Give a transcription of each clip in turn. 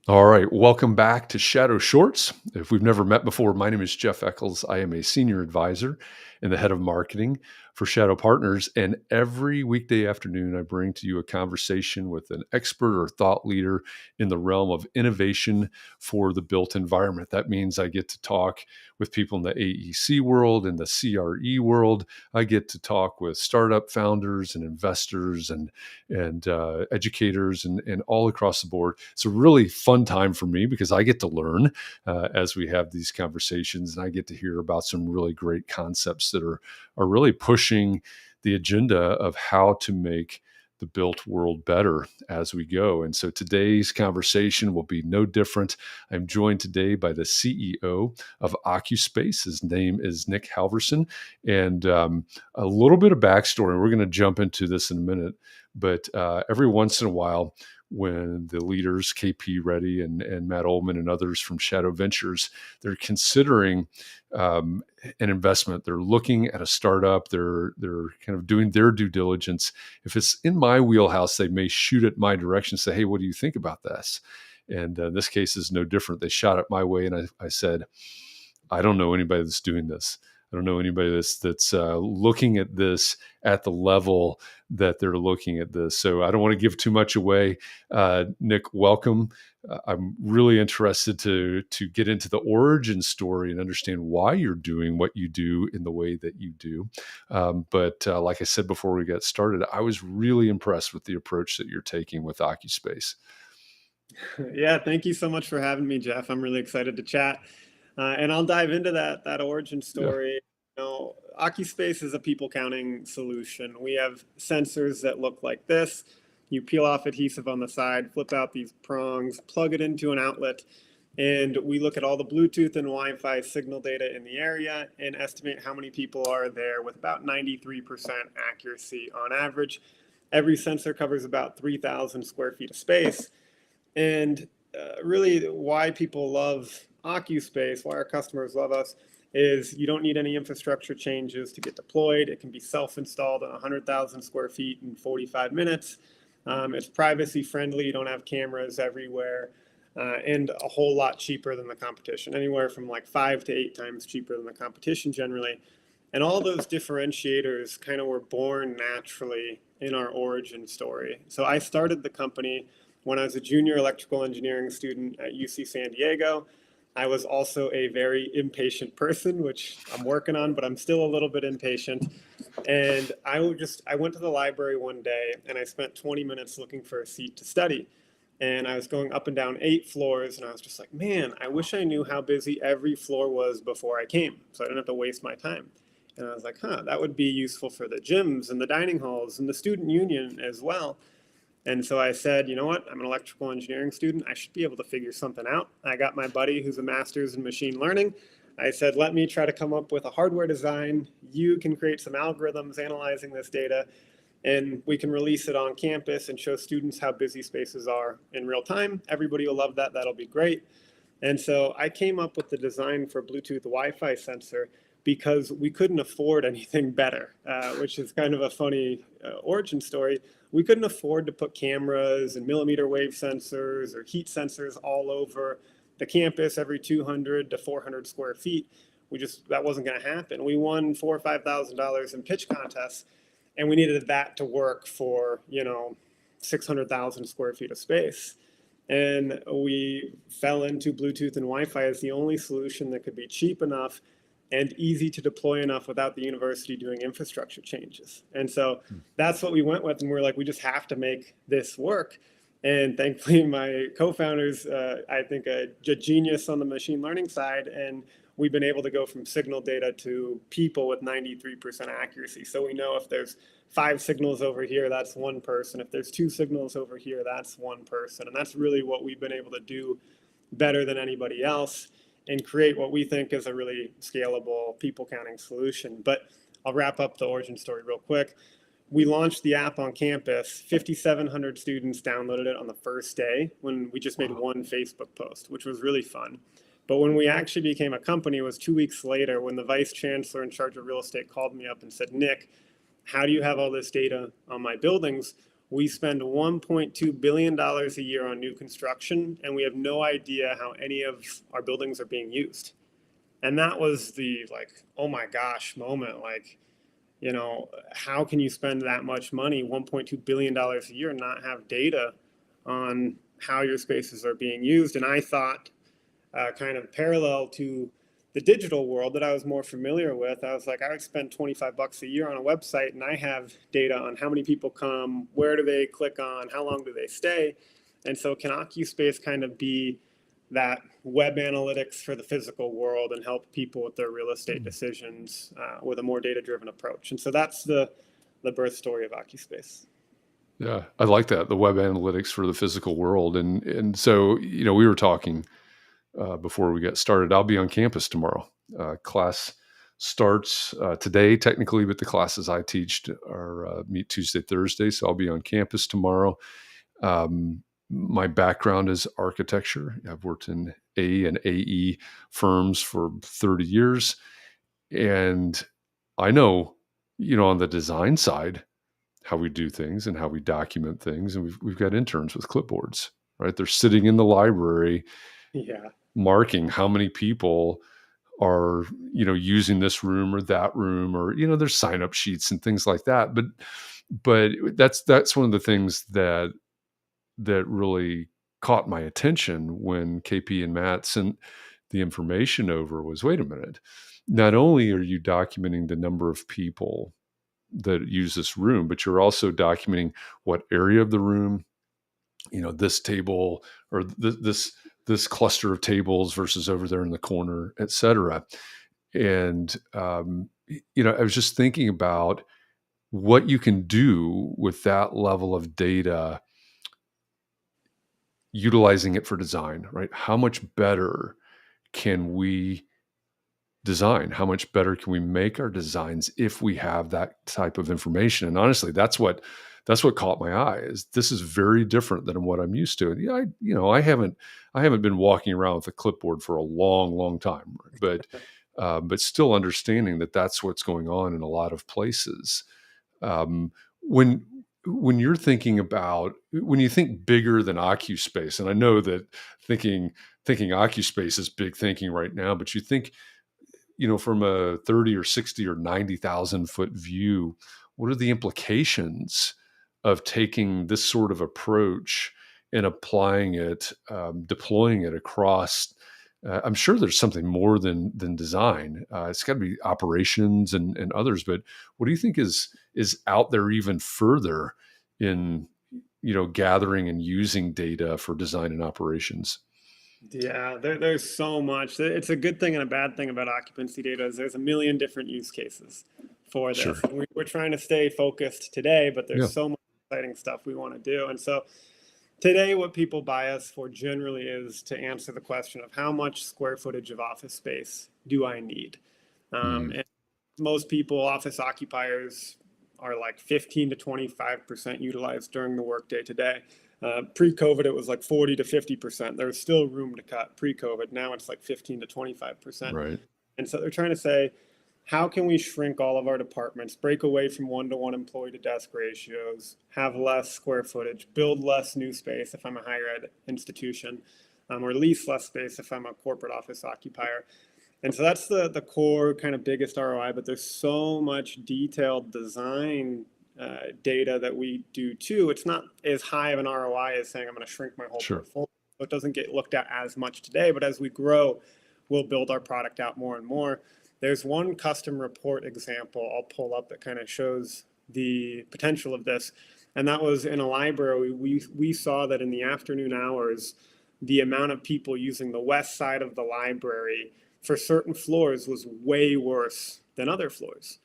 All right, welcome back to Shadow Shorts. If we've never met before, my name is Jeff Echols. I am a senior advisor and the head of marketing for Shadow Partners. And every weekday afternoon, I bring to you a conversation with an expert or thought leader in the realm of innovation for the built environment. That means I get to talk with people in the AEC world, in the CRE world. I get to talk with startup founders and investors and educators and all across the board. It's a really fun time for me because I get to learn as we have these conversations, and I get to hear about some really great concepts that are really pushing the agenda of how to make the built world better as we go. And so today's conversation will be no different. I'm joined today by the CEO of Occuspace. His name is Nic Halverson. And a little bit of backstory, we're going to jump into this in a minute, but every once in a while, when the leaders, KP Reddy and Matt Ullman and others from Shadow Ventures, they're considering an investment. They're looking at a startup. They're kind of doing their due diligence. If it's in my wheelhouse, they may shoot it my direction, say, "Hey, what do you think about this?" And this case is no different. They shot it my way, and I said, "I don't know anybody that's doing this. I don't know anybody that's looking at this at the level that they're looking at this." So I don't want to give too much away. Nic, welcome. I'm really interested to get into the origin story and understand why you're doing what you do in the way that you do. But like I said before we got started, I was really impressed with the approach that you're taking with Occuspace. Yeah, thank you so much for having me, Jeff. I'm really excited to chat, and I'll dive into that origin Yeah. story. Occuspace is a people counting solution. We have sensors that look like this. You peel off adhesive on the side, flip out these prongs, plug it into an outlet, and we look at all the Bluetooth and Wi-Fi signal data in the area and estimate how many people are there with about 93% accuracy on average. Every sensor covers about 3,000 square feet of space. And really, why people love Occuspace, why our customers love us, is you don't need any infrastructure changes to get deployed. It can be self-installed on 100,000 square feet in 45 minutes. It's privacy friendly. You don't have cameras everywhere, and a whole lot cheaper than the competition, anywhere from like 5 to 8 times cheaper than the competition generally. And all those differentiators kind of were born naturally in our origin story. So I started the company when I was a junior electrical engineering student at UC San Diego. I was also a very impatient person, which I'm working on, but I'm still a little bit impatient. And I went to the library one day and I spent 20 minutes looking for a seat to study. And I was going up and down 8 floors, and I was just like, man, I wish I knew how busy every floor was before I came, so I didn't have to waste my time. And I was like, that would be useful for the gyms and the dining halls and the student union as well. And so I said, you know what? I'm an electrical engineering student. I should be able to figure something out. I got my buddy who's a master's in machine learning. I said, let me try to come up with a hardware design. You can create some algorithms analyzing this data, and we can release it on campus and show students how busy spaces are in real time. Everybody will love that. That'll be great. And so I came up with the design for Bluetooth Wi-Fi sensor because we couldn't afford anything better, which is kind of a funny origin story. We couldn't afford to put cameras and millimeter wave sensors or heat sensors all over the campus every 200 to 400 square feet. That wasn't going to happen. We won $4,000 or $5,000 in pitch contests, and we needed that to work for 600,000 square feet of space. And we fell into Bluetooth and Wi-Fi as the only solution that could be cheap enough and easy to deploy enough without the university doing infrastructure changes. And so that's what we went with. And we're like, we just have to make this work. And thankfully, my co-founders, I think, a genius on the machine learning side. And we've been able to go from signal data to people with 93% accuracy. So we know if there's 5 signals over here, that's one person. If there's 2 signals over here, that's one person. And that's really what we've been able to do better than anybody else and create what we think is a really scalable people counting solution. But I'll wrap up the origin story real quick. We launched the app on campus. 5,700 students downloaded it on the first day when we just made one Facebook post, which was really fun. But when we actually became a company, it was 2 weeks later when the vice chancellor in charge of real estate called me up and said, Nic, how do you have all this data on my buildings? we spend $1.2 billion a year on new construction, and we have no idea how any of our buildings are being used. And that was the like, oh my gosh moment. Like, how can you spend that much money, $1.2 billion a year, and not have data on how your spaces are being used? And I thought, kind of parallel to the digital world that I was more familiar with, I was like, I would spend $25 a year on a website and I have data on how many people come, where do they click on, how long do they stay. And so can Occuspace kind of be that web analytics for the physical world and help people with their real estate decisions with a more data-driven approach? And so that's the birth story of Occuspace. Yeah, I like that, the web analytics for the physical world. And so, we were talking before we got started. I'll be on campus tomorrow. Class starts today, technically, but the classes I teach are meet Tuesday, Thursday. So I'll be on campus tomorrow. My background is architecture. I've worked in A and AE firms for 30 years. And I know, on the design side, how we do things and how we document things. And we've got interns with clipboards, right? They're sitting in the library Yeah. marking how many people are, using this room or that room, or, there's sign up sheets and things like that. But that's one of the things that really caught my attention when KP and Matt sent the information over was, wait a minute, not only are you documenting the number of people that use this room, but you're also documenting what area of the room, this table or this cluster of tables versus over there in the corner, et cetera. And, I was just thinking about what you can do with that level of data, utilizing it for design, right? How much better can we design? How much better can we make our designs if we have that type of information? And honestly, that's what caught my eye. Is this is very different than what I'm used to. And I haven't been walking around with a clipboard for a long, long time, but still understanding that that's what's going on in a lot of places. When you're thinking about, when you think bigger than Occuspace, and I know that thinking Occuspace is big thinking right now, but you think, from a 30 or 60 or 90,000 foot view, what are the implications of taking this sort of approach and applying it, deploying it across? I'm sure there's something more than design. It's got to be operations and others. But what do you think is out there even further in gathering and using data for design and operations? Yeah, there's so much. It's a good thing and a bad thing about occupancy data is there's a million different use cases for this. Sure. And we're trying to stay focused today, but there's Yeah. so much exciting stuff we want to do. And so today, what people buy us for generally is to answer the question of how much square footage of office space do I need? Mm. And most people, office occupiers, are like 15 to 25% utilized during the workday today. Pre-COVID, it was like 40 to 50%. There was still room to cut pre-COVID. Now it's like 15 to 25%. Right. And so they're trying to say, how can we shrink all of our departments, break away from one-to-one employee to desk ratios, have less square footage, build less new space if I'm a higher ed institution, or lease less space if I'm a corporate office occupier. And so that's the core kind of biggest ROI, but there's so much detailed design data that we do too. It's not as high of an ROI as saying I'm going to shrink my whole Sure. portfolio. So it doesn't get looked at as much today, but as we grow, we'll build our product out more and more. There's one custom report example I'll pull up that kind of shows the potential of this. And that was in a library. We saw that in the afternoon hours, the amount of people using the west side of the library for certain floors was way worse than other floors.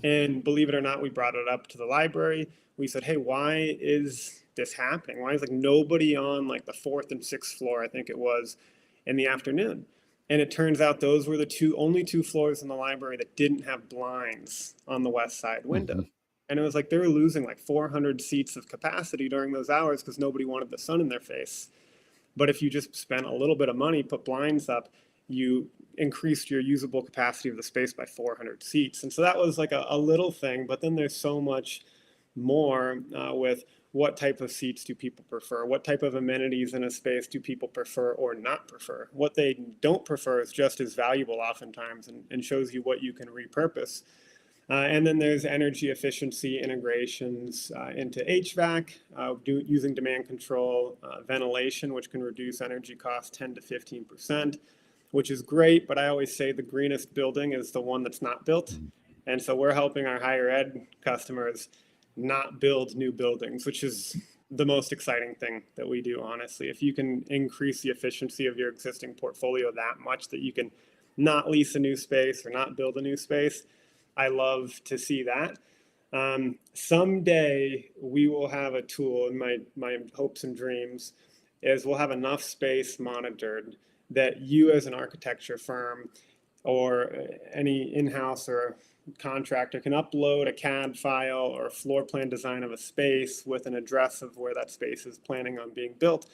And believe it or not, we brought it up to the library. We said, hey, why is this happening? Why is like nobody on like the fourth and sixth floor, I think it was, in the afternoon? And it turns out those were the only two floors in the library that didn't have blinds on the west side window. Mhm. And it was like they were losing like 400 seats of capacity during those hours because nobody wanted the sun in their face. But if you just spent a little bit of money, put blinds up, you increased your usable capacity of the space by 400 seats. And so that was like a little thing, but then there's so much more with what type of seats do people prefer? What type of amenities in a space do people prefer or not prefer? What they don't prefer is just as valuable oftentimes, and shows you what you can repurpose. And then there's energy efficiency integrations into HVAC, using demand control, ventilation, which can reduce energy costs 10 to 15%, which is great. But I always say the greenest building is the one that's not built. And so we're helping our higher ed customers not build new buildings, which is the most exciting thing that we do, honestly. If you can increase the efficiency of your existing portfolio that much that you can not lease a new space or not build a new space, I love to see that. Someday we will have a tool, and my hopes and dreams is we'll have enough space monitored that you as an architecture firm or any in-house or contractor can upload a CAD file or a floor plan design of a space with an address of where that space is planning on being built.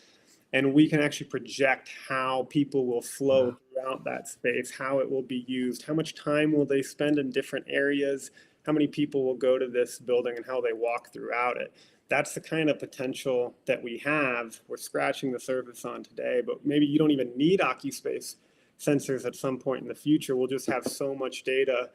And we can actually project how people will flow throughout that space, how it will be used, how much time will they spend in different areas, how many people will go to this building and how they walk throughout it. That's the kind of potential that we have. We're scratching the surface on today, but maybe you don't even need Occuspace sensors at some point in the future. We'll just have so much data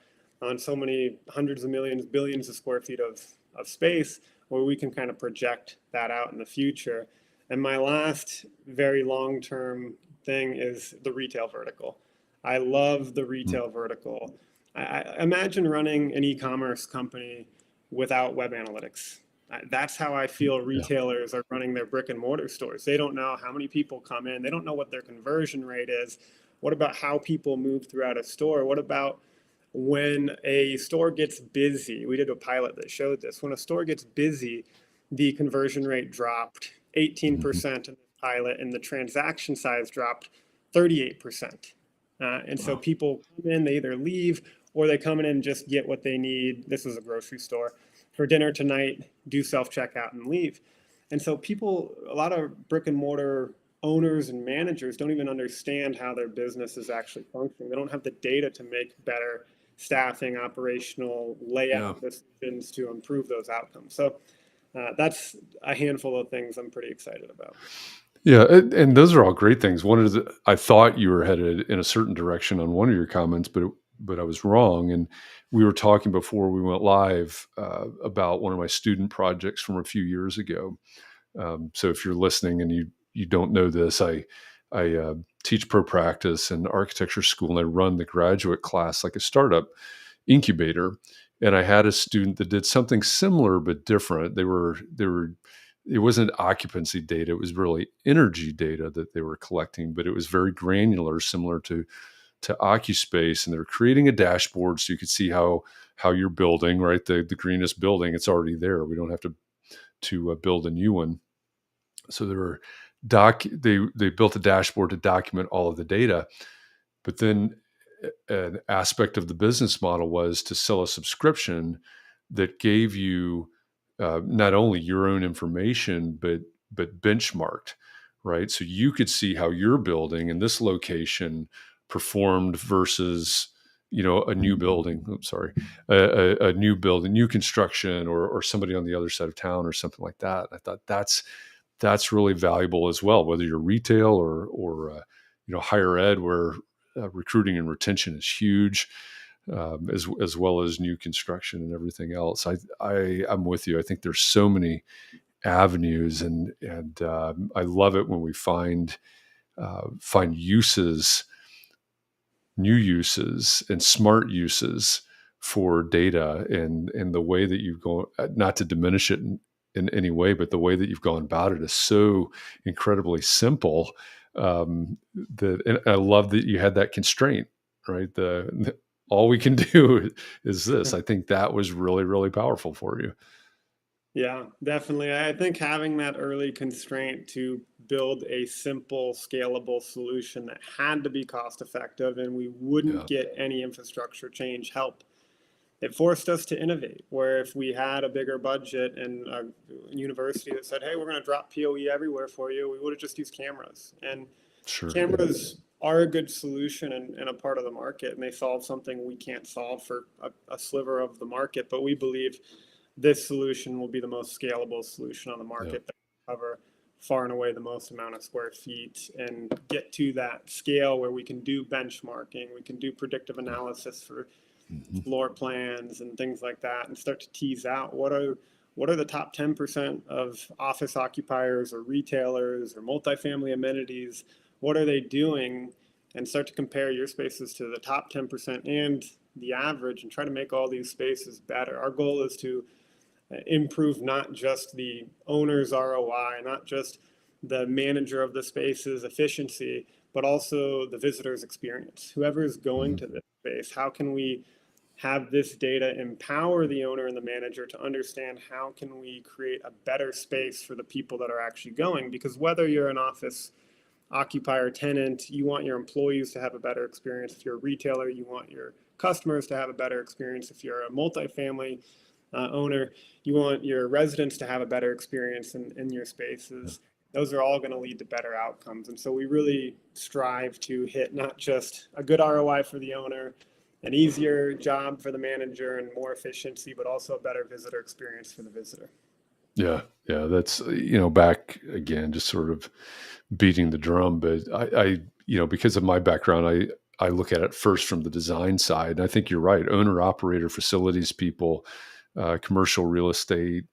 on so many hundreds of millions, billions of square feet of space where we can kind of project that out in the future. And my last very long-term thing is the retail vertical. I love the retail vertical. I imagine running an e-commerce company without web analytics. That's how I feel retailers are running their brick and mortar stores. They don't know how many people come in. They don't know what their conversion rate is. What about how people move throughout a store? What about when a store gets busy? We did a pilot that showed this. When a store gets busy, the conversion rate dropped 18% in the pilot, and the transaction size dropped 38%. And so people come in, they either leave or they come in and just get what they need. This was a grocery store for dinner tonight, do self-checkout and leave. And so people, a lot of brick and mortar owners and managers don't even understand how their business is actually functioning. They don't have the data to make better staffing, operational layout decisions to improve those outcomes. So that's a handful of things I'm pretty excited about. Yeah, and those are all great things. One is I thought you were headed in a certain direction on one of your comments, but I was wrong. And we were talking before we went live about one of my student projects from a few years ago. So if you're listening and you don't know this, I teach pro practice in architecture school, and I run the graduate class like a startup incubator. And I had a student that did something similar but different. It wasn't occupancy data; it was really energy data that they were collecting, but it was very granular, similar to Occuspace. And they're creating a dashboard so you could see how you're building, right? The greenest building, it's already there. We don't have to build a new one. So they built a dashboard to document all of the data, but then an aspect of the business model was to sell a subscription that gave you not only your own information but benchmarked, right? So you could see how your building in this location performed versus a new building. Oops, sorry, a new building, new construction, or somebody on the other side of town or something like that. I thought that's really valuable as well, whether you're retail or higher ed, where recruiting and retention is huge, as well as new construction and everything else. I'm with you. I think there's so many avenues, and I love it when we find uses, new uses, and smart uses for data, and the way that you go, not to diminish it in any way, but the way that you've gone about it is so incredibly simple. And I love that you had that constraint, right? All we can do is this. I think that was really, really powerful for you. Yeah, definitely. I think having that early constraint to build a simple, scalable solution that had to be cost effective and we wouldn't Yeah, get any infrastructure change help. It forced us to innovate, where if we had a bigger budget and a university that said, hey, we're going to drop PoE everywhere for you, we would have just used cameras. And sure. cameras are a good solution and a part of the market, and they solve something we can't solve for a sliver of the market. But we believe this solution will be the most scalable solution on the Yeah. market that will cover far and away the most amount of square feet and get to that scale where we can do benchmarking, we can do predictive Yeah. analysis for Hmm. floor plans and things like that, and start to tease out what are the top 10% of office occupiers or retailers or multifamily amenities, what are they doing, and start to compare your spaces to the top 10% and the average and try to make all these spaces better. Our goal is to improve not just the owner's ROI, not just the manager of the space's efficiency, but also the visitor's experience. Whoever is going Hmm. to this space, how can we have this data empower the owner and the manager to understand how can we create a better space for the people that are actually going? Because whether you're an office occupier, tenant, you want your employees to have a better experience. If you're a retailer, you want your customers to have a better experience. If you're a multifamily owner, you want your residents to have a better experience in your spaces. Those are all going to lead to better outcomes. And so we really strive to hit not just a good ROI for the owner, an easier job for the manager, and more efficiency, but also a better visitor experience for the visitor. Yeah. Yeah. That's, back again, just sort of beating the drum. But because of my background, I look at it first from the design side. And I think you're right. Owner, operator, facilities people, commercial real estate,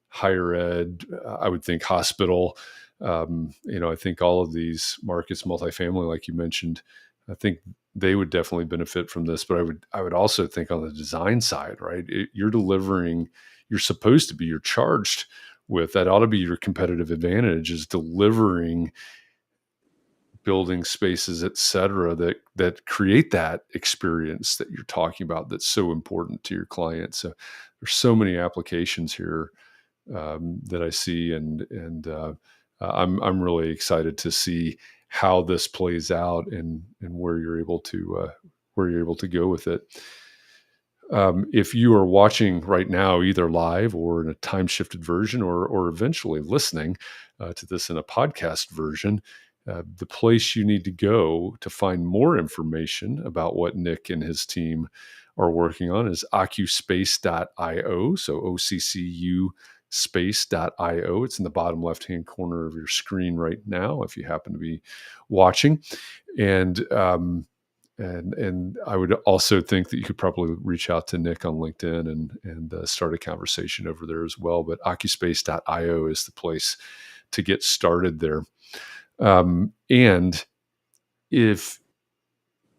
higher ed, I would think hospital. I think all of these markets, multifamily, like you mentioned, I think they would definitely benefit from this. But I would also think on the design side, right? You're delivering, you're supposed to be, you're charged with that ought to be your competitive advantage is delivering building spaces, et cetera, that create that experience that you're talking about that's so important to your clients. So there's so many applications here that I see, and I'm really excited to see how this plays out and where you're able to go with it. If you are watching right now, either live or in a time shifted version, or eventually listening to this in a podcast version, the place you need to go to find more information about what Nic and his team are working on is occuspace.io. So OCCU space.io. It's in the bottom left hand corner of your screen right now if you happen to be watching. And I would also think that you could probably reach out to Nic on LinkedIn and start a conversation over there as well. But occuspace.io is the place to get started there. And if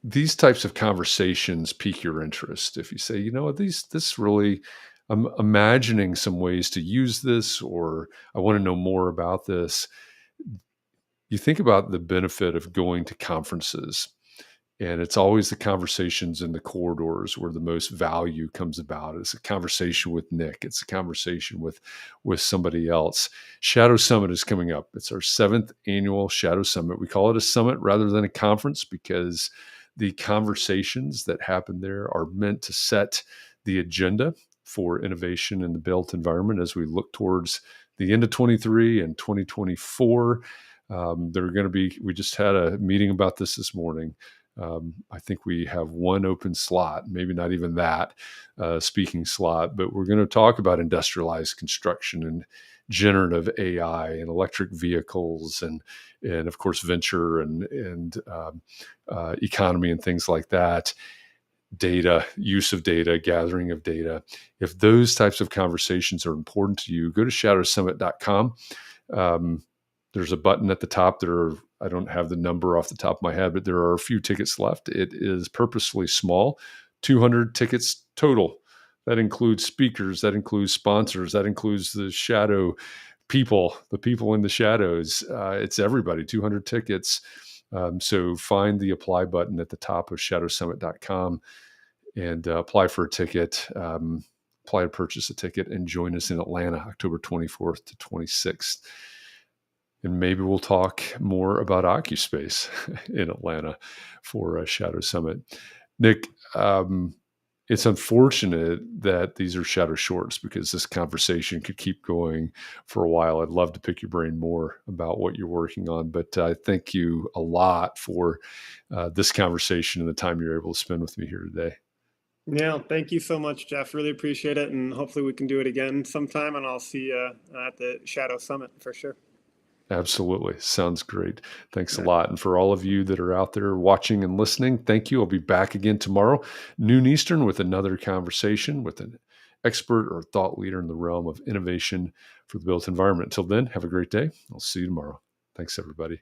these types of conversations pique your interest, if you say, this really, I'm imagining some ways to use this, or I want to know more about this, you think about the benefit of going to conferences. And it's always the conversations in the corridors where the most value comes about. It's a conversation with Nic. It's a conversation with somebody else. Shadow Summit is coming up. It's our 7th annual Shadow Summit. We call it a summit rather than a conference because the conversations that happen there are meant to set the agenda for innovation in the built environment as we look towards the end of 23 and 2024. They're going to be, we just had a meeting about this morning. I think we have one open slot, maybe not even that speaking slot, but we're going to talk about industrialized construction and generative AI and electric vehicles and of course venture and economy and things like that. Data, use of data, gathering of data. If those types of conversations are important to you, go to shadowsummit.com. There's a button at the top. I don't have the number off the top of my head, but there are a few tickets left. It is purposefully small, 200 tickets total. That includes speakers, that includes sponsors, that includes the shadow people, the people in the shadows. It's everybody, 200 tickets. So find the apply button at the top of shadowsummit.com and apply for a ticket, apply to purchase a ticket, and join us in Atlanta, October 24th to 26th. And maybe we'll talk more about Occuspace in Atlanta for a Shadow Summit. Nic, it's unfortunate that these are Shadow Shorts because this conversation could keep going for a while. I'd love to pick your brain more about what you're working on, but I thank you a lot for this conversation and the time you're able to spend with me here today. Yeah, thank you so much, Jeff. Really appreciate it. And hopefully we can do it again sometime. And I'll see you at the Shadow Summit for sure. Absolutely. Sounds great. Thanks All a right. lot. And for all of you that are out there watching and listening, thank you. I'll be back again tomorrow, noon Eastern, with another conversation with an expert or thought leader in the realm of innovation for the built environment. Until then, have a great day. I'll see you tomorrow. Thanks, everybody.